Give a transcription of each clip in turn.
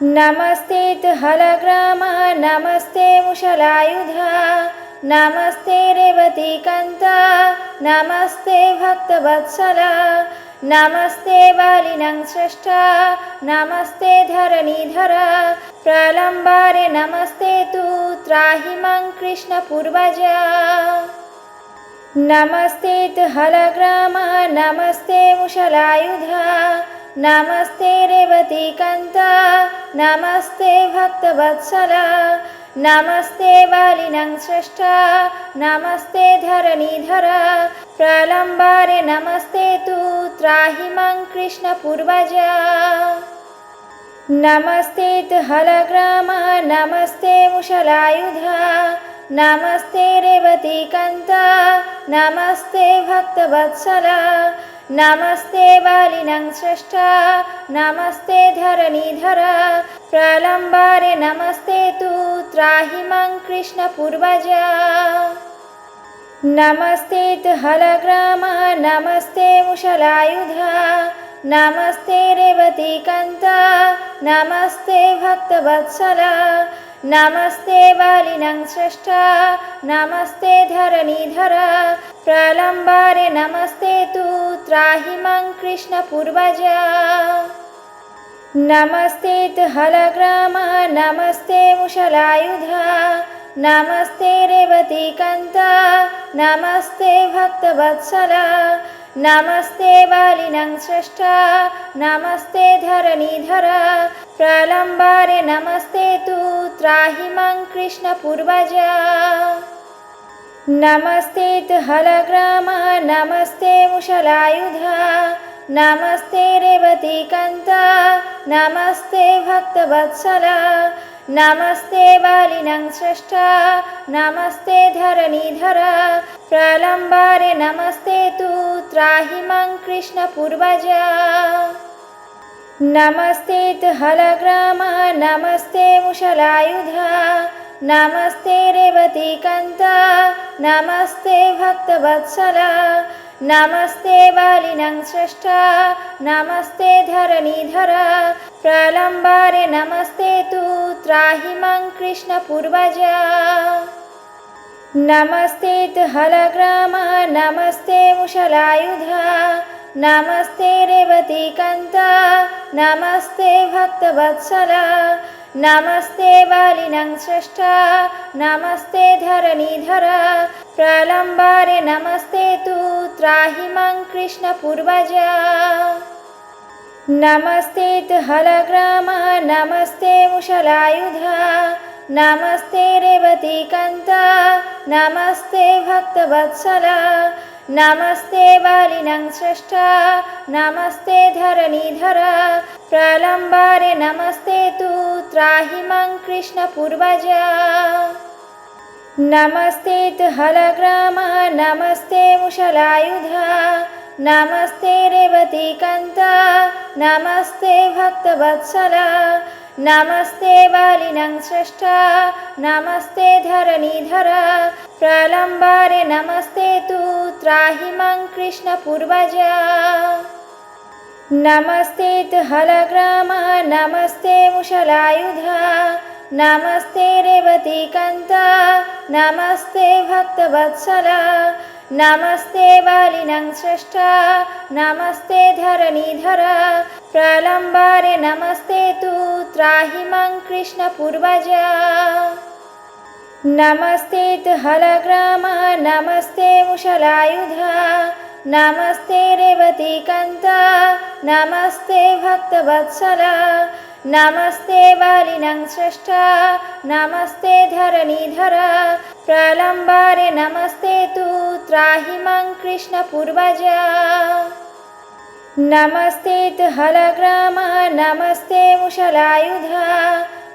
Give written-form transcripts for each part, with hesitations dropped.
नमस्ते हलग्रामा नमस्ते मुशलायुधा नमस्ते रेवतीकान्ता नमस्ते भक्तवत्सला नमस्ते बालिनं श्रेष्ठा नमस्ते धरणीधरा प्रलम्बारे नमस्ते तु त्राहि मां कृष्णपूर्वजा नमस्ते हलग्रामा नमस्ते मुशलायुधा नमस्ते रेवतीकान्ता नमस्ते भक्तवत्सला नमस्ते बालिनं श्रेष्ठा नमस्ते धरणीधरा प्रलम्बारे नमस्ते तु त्राहि मां कृष्णपूर्वजा नमस्ते हलग्रामा नमस्ते मुशलायुधा नमस्ते रेवतीकान्ता नमस्ते भक्तवत्सला नमस्ते बालिनं श्रेष्ठा नमस्ते धरणीधरा प्रलम्बारे नमस्ते तु त्राहि मां कृष्णपूर्वजा नमस्ते हलग्रामा नमस्ते मुशलायुधा नमस्ते रेवतीकान्ता नमस्ते भक्तवत्सला नमस्ते बालिनं श्रेष्ठा नमस्ते धरणीधरा प्रलम्बारे नमस्ते तु त्राहि मां कृष्णपूर्वजा नमस्ते हलग्रामा नमस्ते मुशलायुधा नमस्ते रेवतीकान्ता नमस्ते भक्तवत्सला नमस्ते बालिनं श्रेष्ठा नमस्ते धरणीधरा प्रलम्बारे नमस्ते तु त्राहि मां कृष्णपूर्वजा नमस्ते हलग्रामा नमस्ते मुशलायुधा नमस्ते रेवतीकान्ता नमस्ते भक्तवत्सला नमस्ते बालिनं श्रेष्ठा नमस्ते धरणीधरा प्रलम्बारे नमस्ते तु त्राहि मां कृष्णपूर्वजा नमस्ते हलग्रामा नमस्ते मुशलायुधा नमस्ते रेवतीकान्ता नमस्ते भक्तवत्सला नमस्ते बालिनं श्रेष्ठा नमस्ते धरणीधरा प्रलम्बारे नमस्ते तु त्राहि मां कृष्णपूर्वजा नमस्ते हलग्रामा नमस्ते मुशलायुधा नमस्ते रेवतीकान्ता नमस्ते भक्तवत्सला नमस्ते बालिनं श्रेष्ठा नमस्ते धरणीधरा प्रलम्बारे नमस्ते तु त्राहि मां कृष्णपूर्वजा नमस्ते हलग्रामा नमस्ते मुशलायुधा नमस्ते रेवतीकान्ता नमस्ते भक्तवत्सला नमस्ते बालिनं श्रेष्ठा नमस्ते धरणीधरा प्रलम्बारे नमस्ते तु त्राहि मां कृष्णपूर्वजा नमस्ते हलग्रामा नमस्ते मुशलायुधा नमस्ते रेवतीकान्ता नमस्ते भक्तवत्सला नमस्ते बालिनं श्रेष्ठा नमस्ते धरणीधरा प्रलम्बारे नमस्ते तु त्राहि मां कृष्णपूर्वजा नमस्ते हलग्रामा नमस्ते मुशलायुधा नमस्ते रेवतीकान्ता नमस्ते भक्तवत्सला नमस्ते बालिनं श्रेष्ठा नमस्ते धरणीधरा प्रलम्बारे नमस्ते तु त्राहि मां कृष्णपूर्वजा नमस्ते हलग्रामा नमस्ते मुशलायुधा नमस्ते रेवतीकान्ता नमस्ते भक्तवत्सला नमस्ते बालिनं श्रेष्ठा नमस्ते धरणीधरा प्रलम्बारे नमस्ते तु त्राहि मां कृष्णपूर्वजा नमस्ते हलग्रामा नमस्ते मुशलायुधा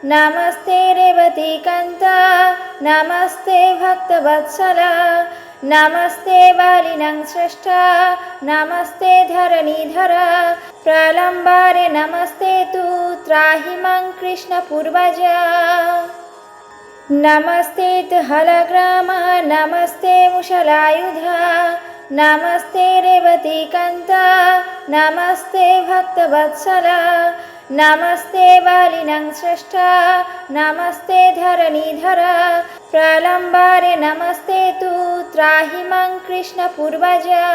नमस्ते रेवतीकान्ता नमस्ते भक्तवत्सला नमस्ते बालिनं श्रेष्ठा नमस्ते धरणीधरा प्रलम्बारे नमस्ते तु त्राहि मां कृष्णपूर्वजा नमस्ते हलग्रामा नमस्ते मुशलायुधा नमस्ते रेवतीकान्ता नमस्ते भक्तवत्सला नमस्ते वालिनं स्रष्टा नमस्ते धरणीधर प्रलम्बारे नमस्ते तु त्राहि मां कृष्णपूर्वजा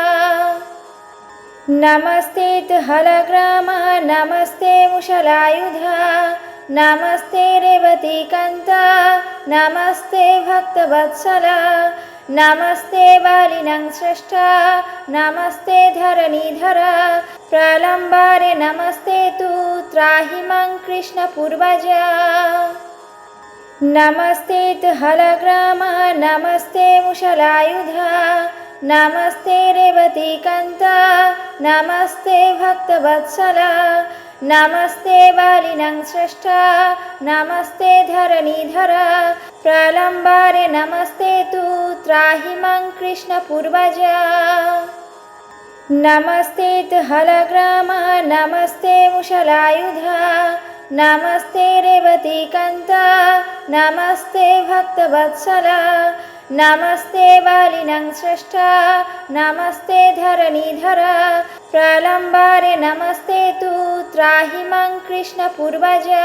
नमस्ते तु हलग्राम नमस्ते मुशलायुधा नमस्ते रेवतीकान्त नमस्ते भक्तवत्सला नमस्ते वालिनं स्रष्टा नमस्ते धरणीधर प्रलम्बारे नमस्ते तु त्राहि मां कृष्णपूर्वजा नमस्ते तु हलग्राम नमस्ते मुशलायुधा नमस्ते रेवतीकान्त नमस्ते भक्तवत्सला नमस्ते वालिनं स्रष्टा नमस्ते धरणीधर प्रलम्बारे नमस्ते तु त्राहि मां कृष्णपूर्वजा नमस्ते तु हलग्राम नमस्ते मुशलायुधा नमस्ते रेवतीकान्त नमस्ते भक्तवत्सला नमस्ते वालिनं स्रष्टा नमस्ते धरणीधर प्रलम्बारे नमस्ते तु त्राहि मां कृष्णपूर्वजा।